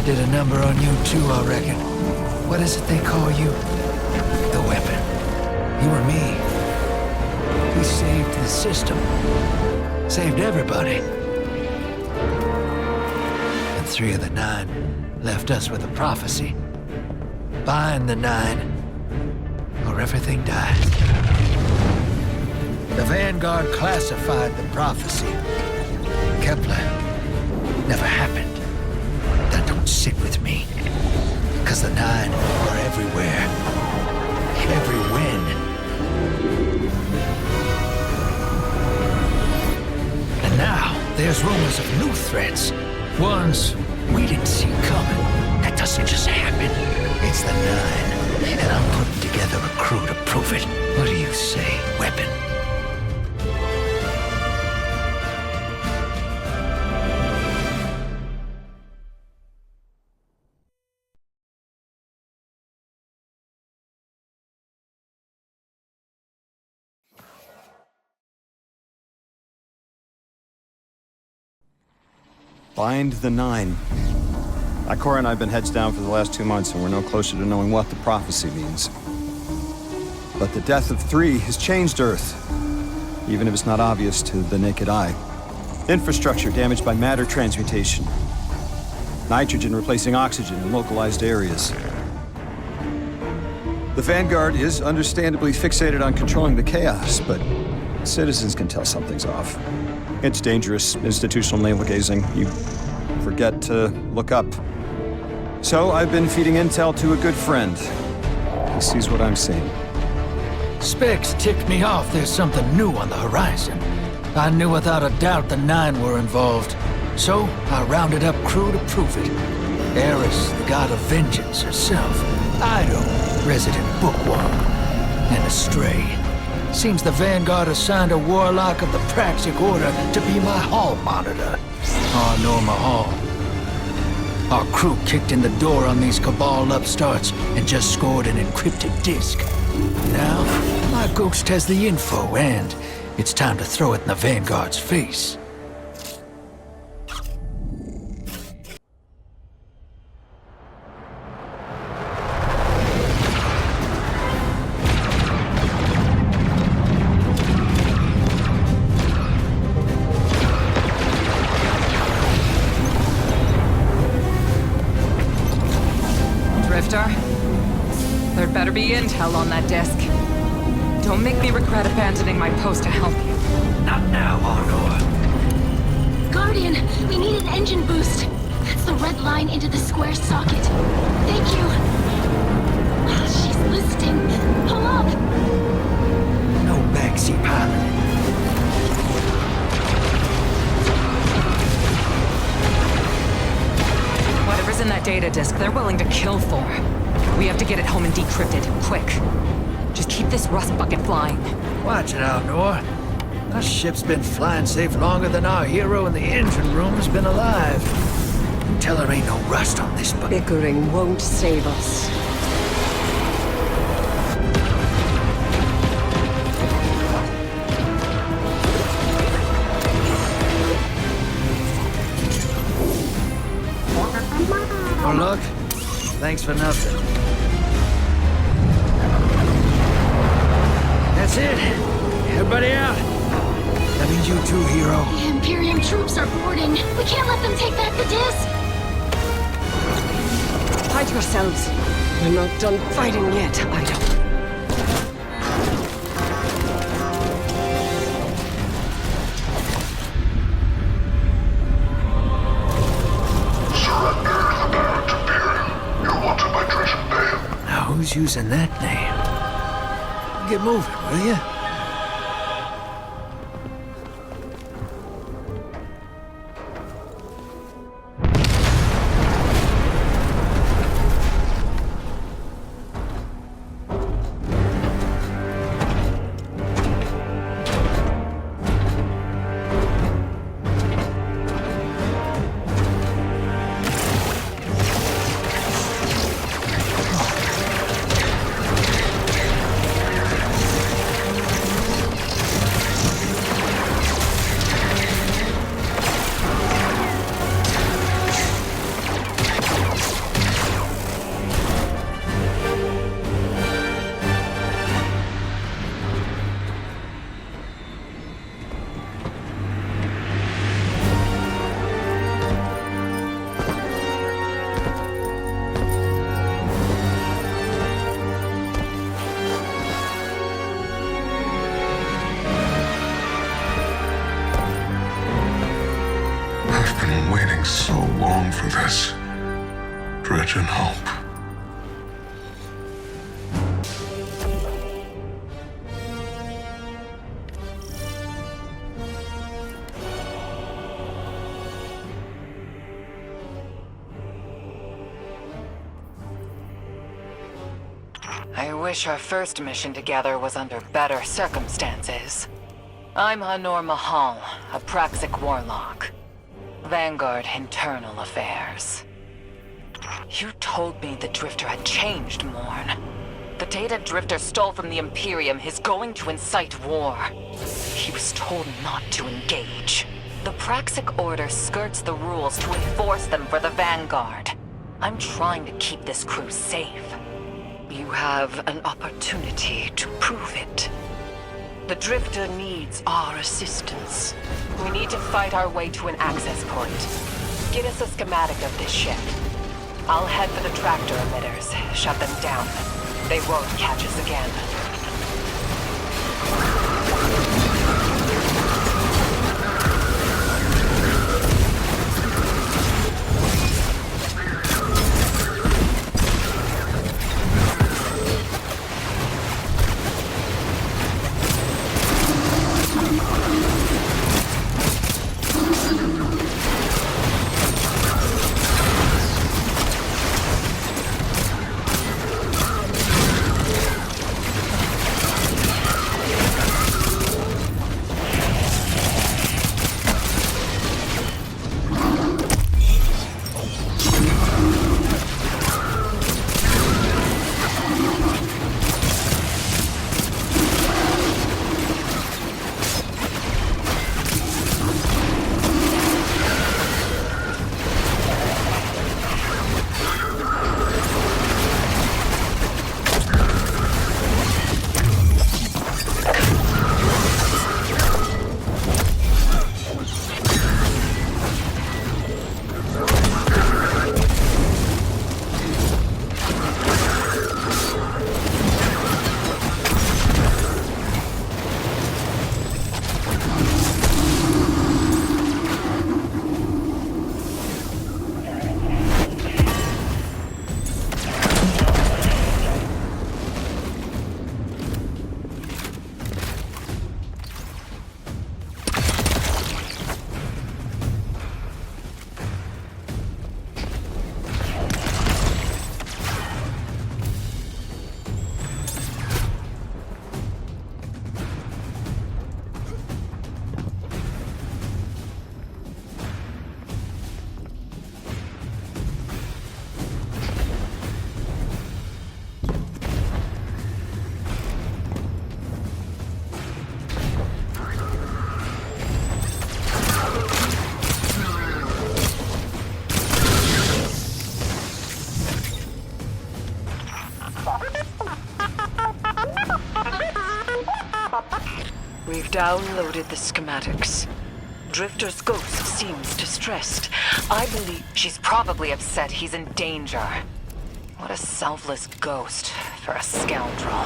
Did a number on you too, I reckon. What is it they call you? The weapon. You and me. We saved the system. Saved everybody. And 3 of the 9 left us with a prophecy. Bind the 9, or everything dies. The Vanguard classified the prophecy. Kepler never happened. That don't sit with me. Because the 9 are everywhere. Every when. And now, there's rumors of new threats. Ones we didn't see coming. That doesn't just happen. It's the 9. And I'm putting together a crew to prove it. What do you say, weapon? Bind the 9. Ikora and I have been heads down for the last 2 months, and we're no closer to knowing what the prophecy means. But the death of 3 has changed Earth, even if it's not obvious to the naked eye. Infrastructure damaged by matter transmutation. Nitrogen replacing oxygen in localized areas. The Vanguard is understandably fixated on controlling the chaos, but citizens can tell something's off. It's dangerous, institutional navel-gazing. You forget to look up. So I've been feeding intel to a good friend. He sees what I'm seeing. Specs ticked me off there's something new on the horizon. I knew without a doubt the 9 were involved. So I rounded up crew to prove it. Eris, the god of vengeance herself. Ido, resident bookworm. And Astray. Seems the Vanguard assigned a warlock of the Praxic Order to be my hall monitor. Norma Hall. Our crew kicked in the door on these Cabal upstarts and just scored an encrypted disk. Now, my ghost has the info and it's time to throw it in the Vanguard's face. There'd better be intel on that disk. Don't make me regret abandoning my post to help you. Not now, Honor. Guardian, we need an engine boost. That's the red line into the square socket. Thank you. She's listening. Pull up. No backseat pilot. Whatever's in that data disk, they're willing to kill for. We have to get it home and decrypted, quick. Just keep this rust bucket flying. Watch it out, Nor. Our ship's been flying safe longer than our hero in the engine room's been alive. Tell her ain't no rust on this bucket. Bickering won't save us. Oh, look. Thanks for nothing. That's it. Everybody out. That means you too, hero. The Imperium troops are boarding. We can't let them take back the disc. Hide yourselves. We're not done fighting yet, Ido. Who's using that name? Get moving, will you? so long for this. Dredge and hope. I wish our first mission together was under better circumstances. I'm Hanor Mahal, a Praxic warlock. Vanguard Internal Affairs. You told me the Drifter had changed, Morn. The data Drifter stole from the Imperium is going to incite war. He was told not to engage. The Praxic Order skirts the rules to enforce them for the Vanguard. I'm trying to keep this crew safe. You have an opportunity to prove it. The Drifter needs our assistance. We need to fight our way to an access point. Get us a schematic of this ship. I'll head for the tractor emitters, shut them down. They won't catch us again. We've downloaded the schematics. Drifter's ghost seems distressed. I believe she's probably upset he's in danger. What a selfless ghost for a scoundrel.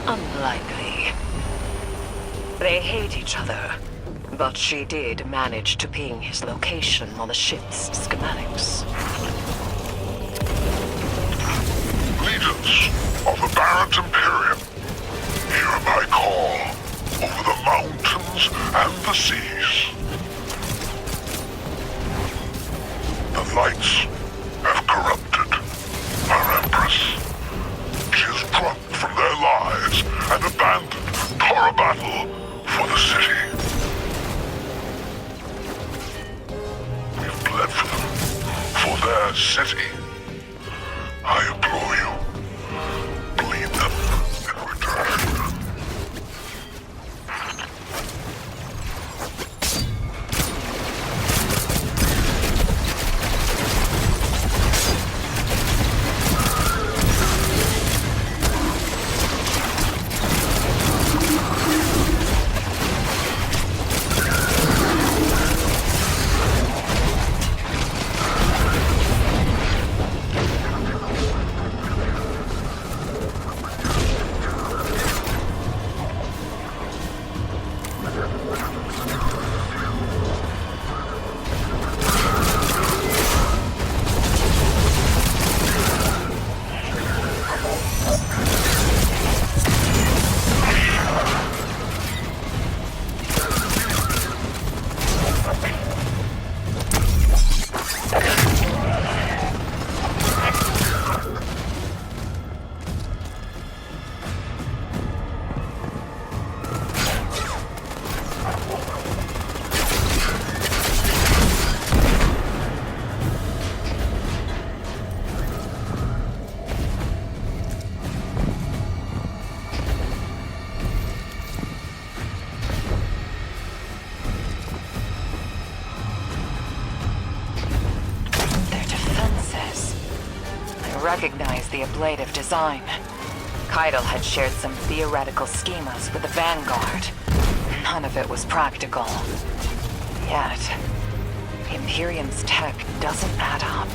Unlikely. They hate each other, but she did manage to ping his location on the ship's schematics. Legions of the Barrett Imperium, hear my call over the mountains and the seas. The lights have corrupted our Empress. She has drunk from their lives and abandoned Torah battle for the city. We've bled for them, for their city. I implore you, bleed them in return. the ablative design. Keitel had shared some theoretical schemas with the Vanguard. None of it was practical. Yet, the Imperium's tech doesn't add up.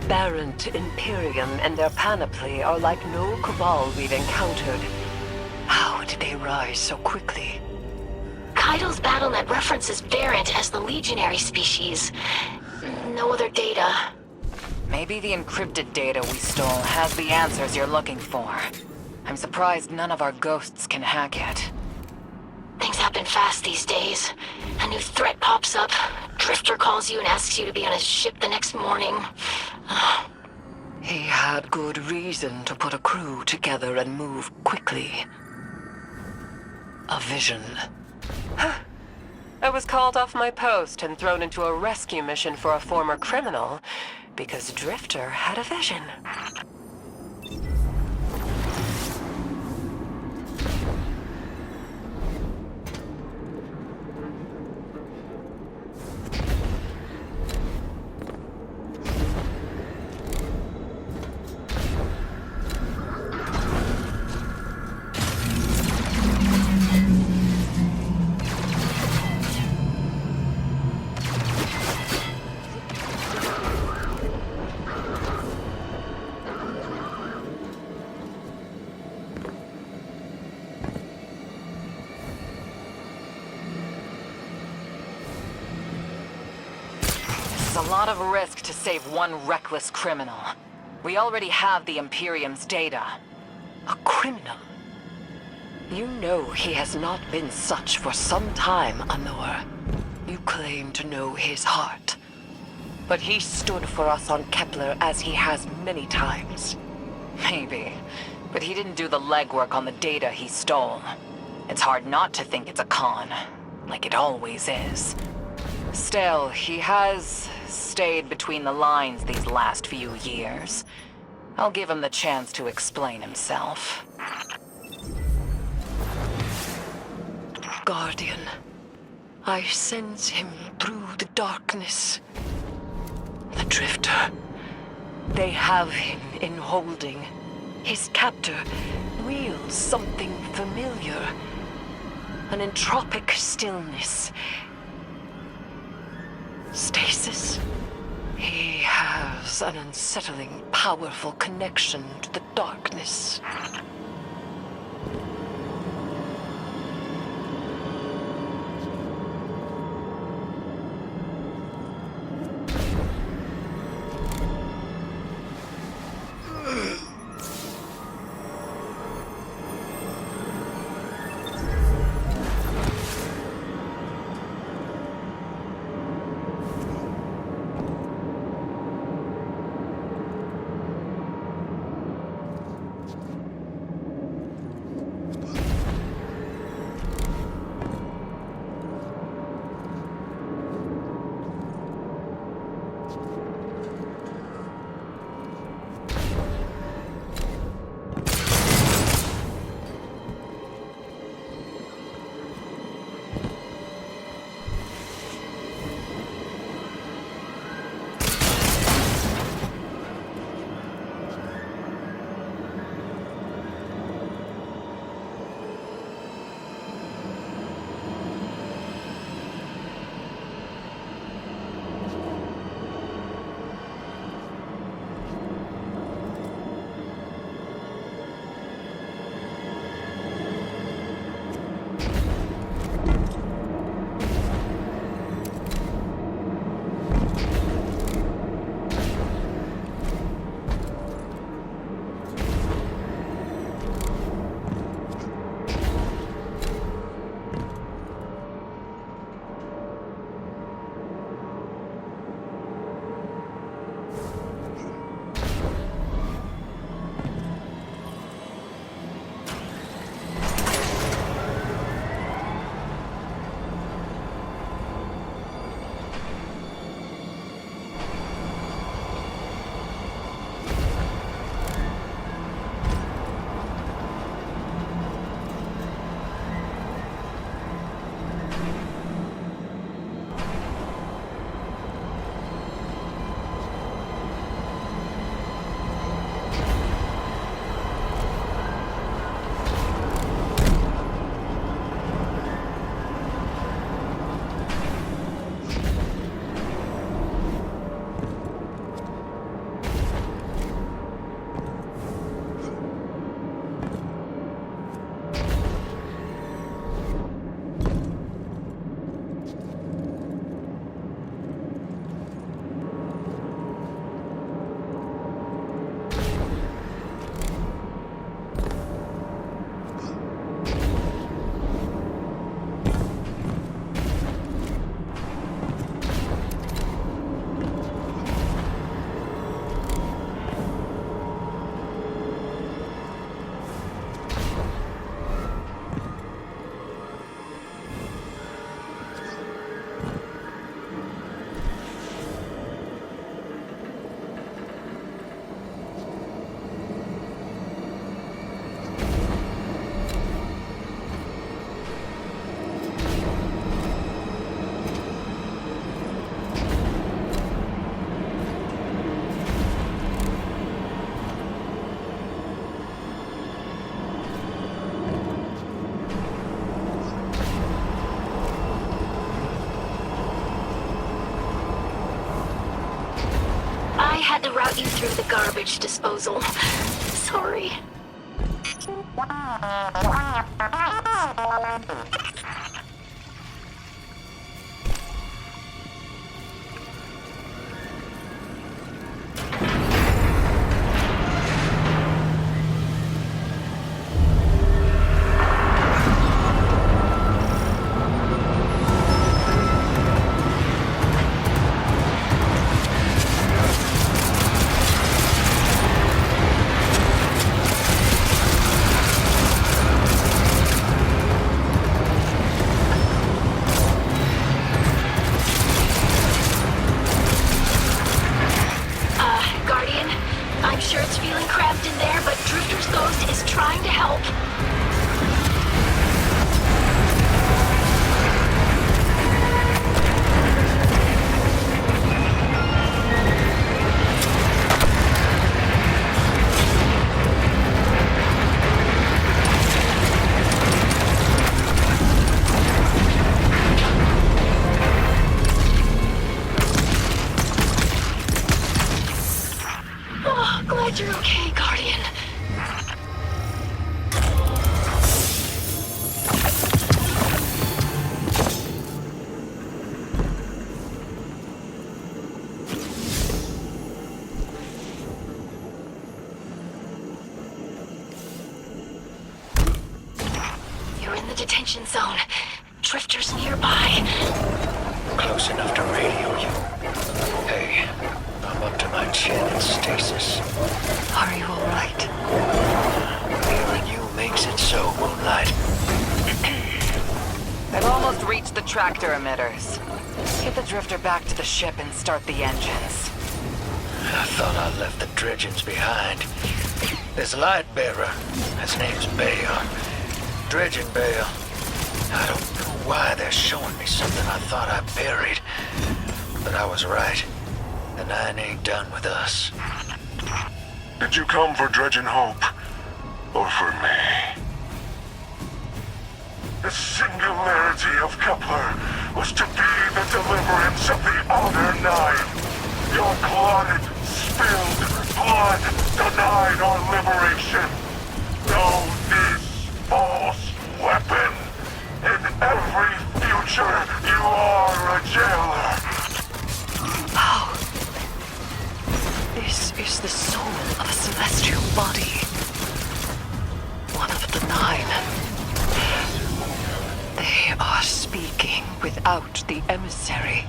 Aberrant Imperium and their panoply are like no Cabal we've encountered. How did they rise so quickly? Keitel's BattleNet references Variant as the legionary species. No other data. Maybe the encrypted data we stole has the answers you're looking for. I'm surprised none of our ghosts can hack it. Things happen fast these days. A new threat pops up. Drifter calls you and asks you to be on his ship the next morning. He had good reason to put a crew together and move quickly. A vision. I was called off my post and thrown into a rescue mission for a former criminal because Drifter had a vision. A lot of risk to save one reckless criminal. We already have the Imperium's data. A criminal? You know he has not been such for some time, Anor. You claim to know his heart. But he stood for us on Kepler as he has many times. Maybe, but he didn't do the legwork on the data he stole. It's hard not to think it's a con, like it always is. Still, he has stayed between the lines these last few years. I'll give him the chance to explain himself. Guardian, I sense him through the darkness. The Drifter. They have him in holding. His captor wields something familiar. An entropic stillness. Stasis? He has an unsettling, powerful connection to the darkness. to route you through the garbage disposal. Sorry. Guardian, I'm sure it's feeling cramped in there, but Drifter's Ghost is trying to help. Oh, glad you're okay, Guardian. You're in the detention zone. Drifter's nearby. Close enough to radio you. Hey, I'm up to my chin in stasis. Are you all right? Hearing you makes it so, Moonlight. I've almost reached the tractor emitters. Get the drifter back to the ship and start the engines. I thought I left the dredgings behind. This light bearer, his name's Bale. Dredging Bale. I don't know why they're showing me something I thought I buried. But I was right. The Nine ain't done with us. Did you come for Dredging Hope? Or for me? The singularity of Kepler was to be the deliverance of the Outer Nine. Your clotted, spilled blood denied our liberation. Know this false weapon. In every future, you are a jailer. How? This is the soul of a celestial body. One of the Nine. They are speaking without the emissary.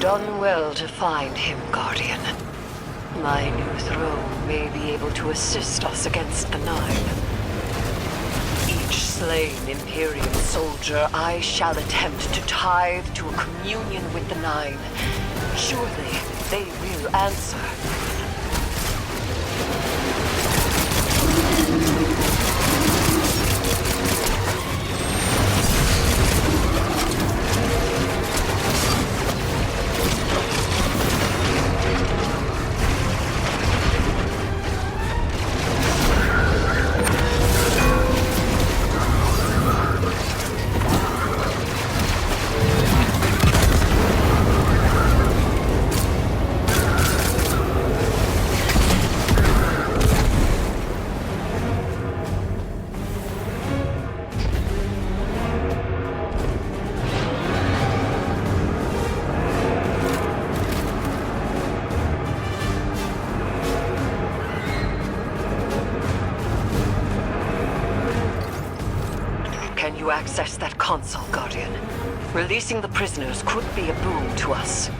Done well to find him, Guardian. My new throne may be able to assist us against the Nine. Each slain Imperium soldier I shall attempt to tithe to a communion with the Nine. Surely they will answer. Can you access that console, Guardian? Releasing the prisoners could be a boon to us.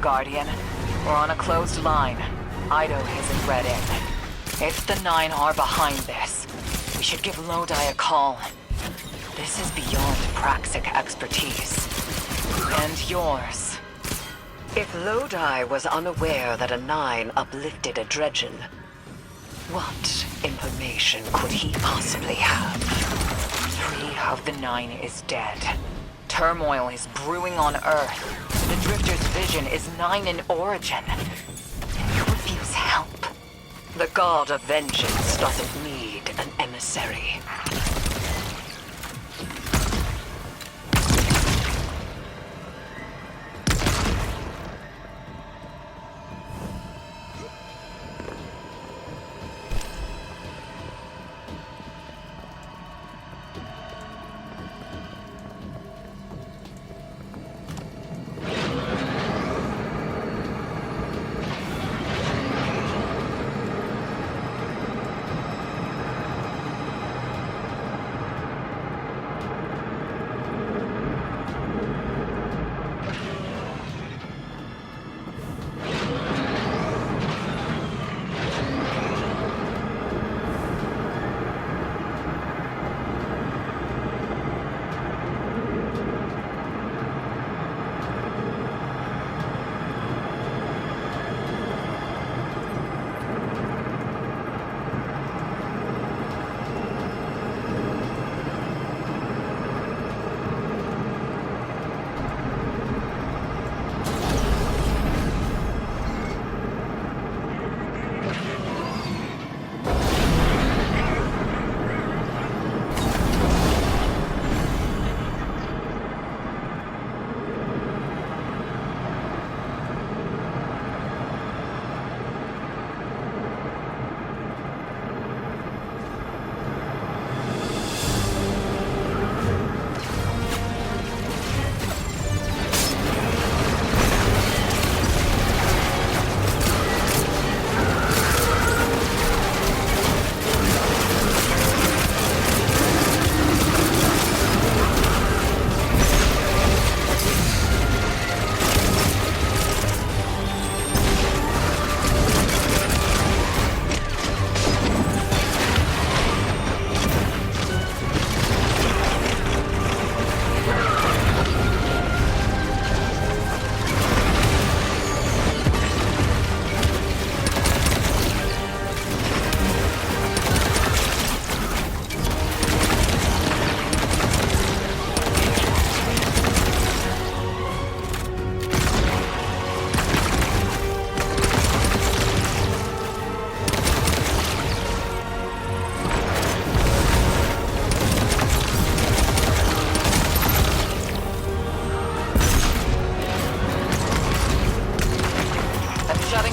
Guardian. We're on a closed line. Ido isn't read in. If the Nine are behind this, we should give Lodi a call. This is beyond Praxic expertise. And yours. If Lodi was unaware that a 9 uplifted a Dredgen, what information could he possibly have? 3 of the 9 is dead. Turmoil is brewing on Earth. The Drifter's vision is 9 in origin. And you refuse help. The God of Vengeance doesn't need an emissary.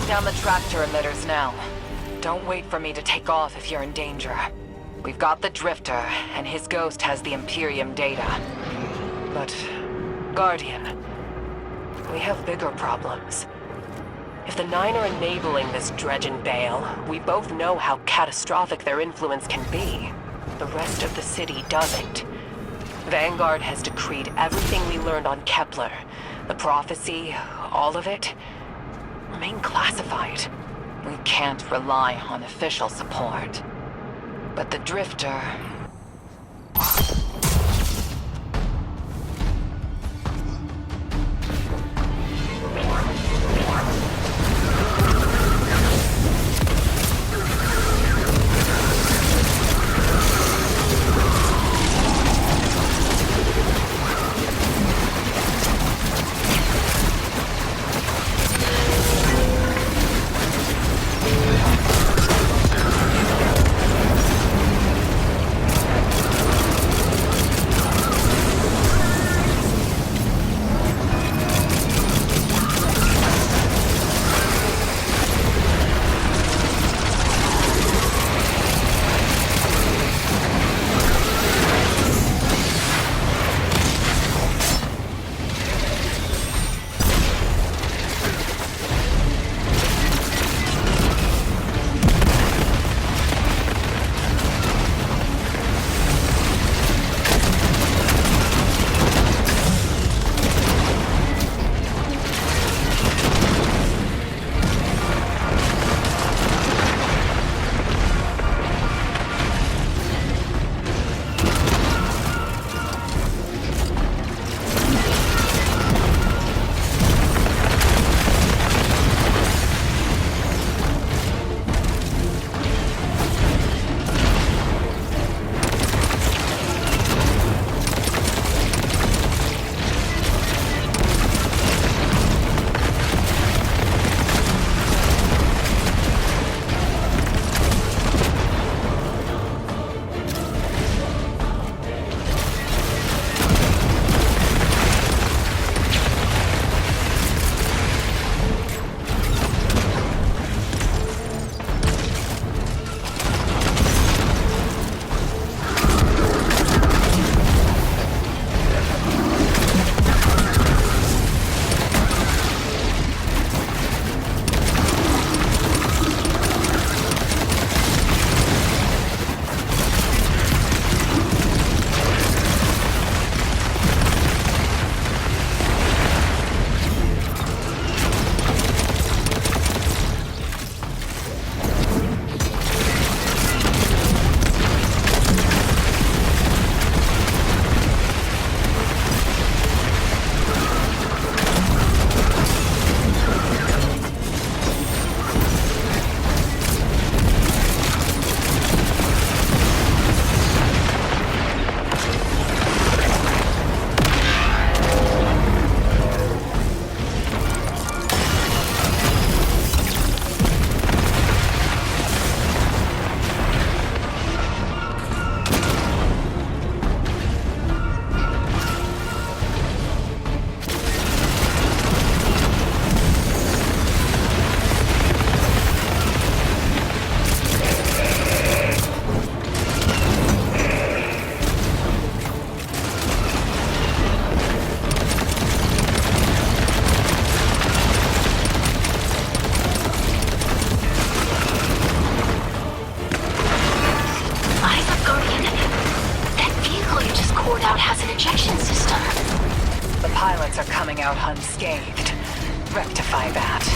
Down the tractor emitters now. Don't wait for me to take off if you're in danger. We've got the Drifter, and his ghost has the Imperium data. But, Guardian, we have bigger problems. If the 9 are enabling this Dredgen Bale, we both know how catastrophic their influence can be. The rest of the city doesn't. Vanguard has decreed everything we learned on Kepler. The prophecy, all of it, remain classified. We can't rely on official support. But the Drifter... loadout has an ejection system. The pilots are coming out unscathed. Rectify that.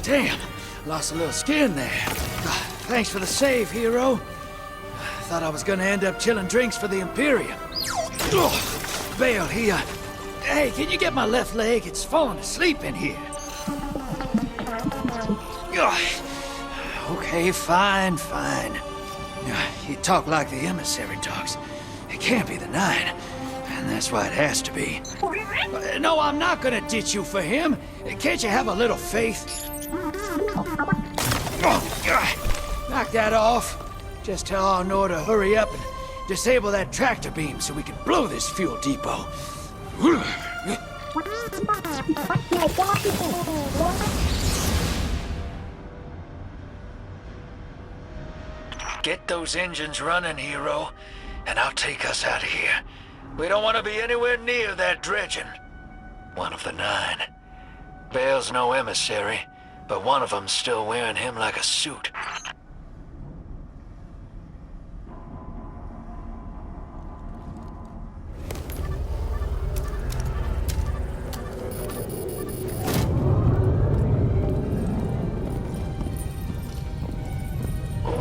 Damn, lost a little skin there. Thanks for the save, hero. Thought I was gonna end up chilling drinks for the Imperium. Bale, hey, can you get my left leg? It's falling asleep in here. Okay, fine. You talk like the emissary talks. It can't be the 9, and that's why it has to be. No, I'm not gonna ditch you for him. Can't you have a little faith? Knock that off. Just tell Arnor to hurry up and disable that tractor beam so we can blow this fuel depot. Get those engines running, hero, and I'll take us out of here. We don't want to be anywhere near that dredging. One of the 9. Bale's no emissary, but one of them's still wearing him like a suit.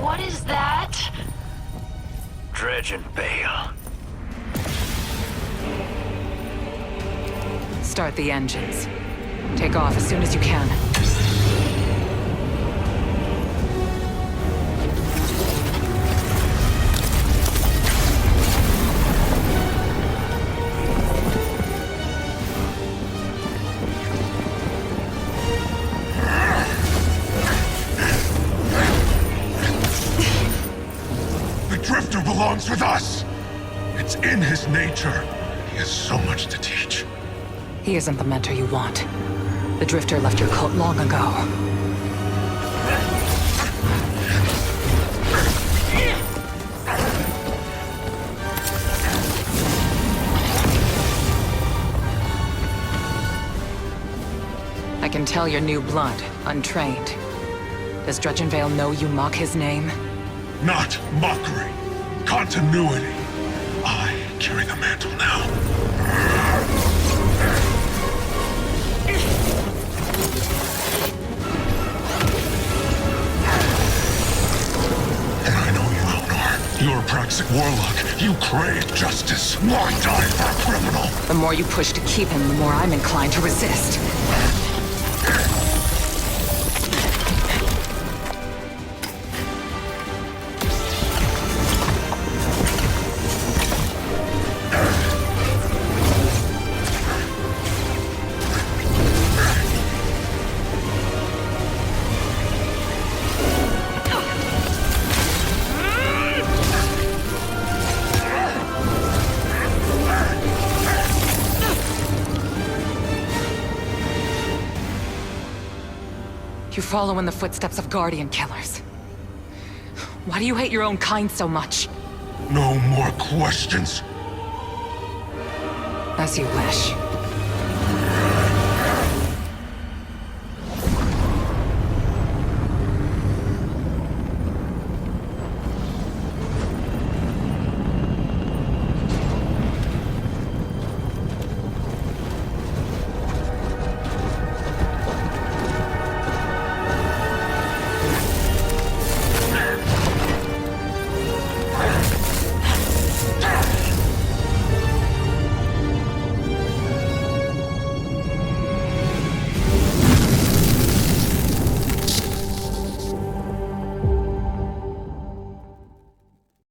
What is that? Dredging Bale. Start the engines. Take off as soon as you can. The Drifter belongs with us! It's in his nature. He has so much to teach. He isn't the mentor you want. The Drifter left your cult long ago. I can tell you're new blood, untrained. Does Dredgenvale know you mock his name? Not mockery. Continuity. I carry the mantle now. And I know you, Elnar. You're a Praxic warlock. You crave justice. Why die for a criminal? The more you push to keep him, the more I'm inclined to resist. You follow in the footsteps of Guardian killers. Why do you hate your own kind so much? No more questions. As you wish.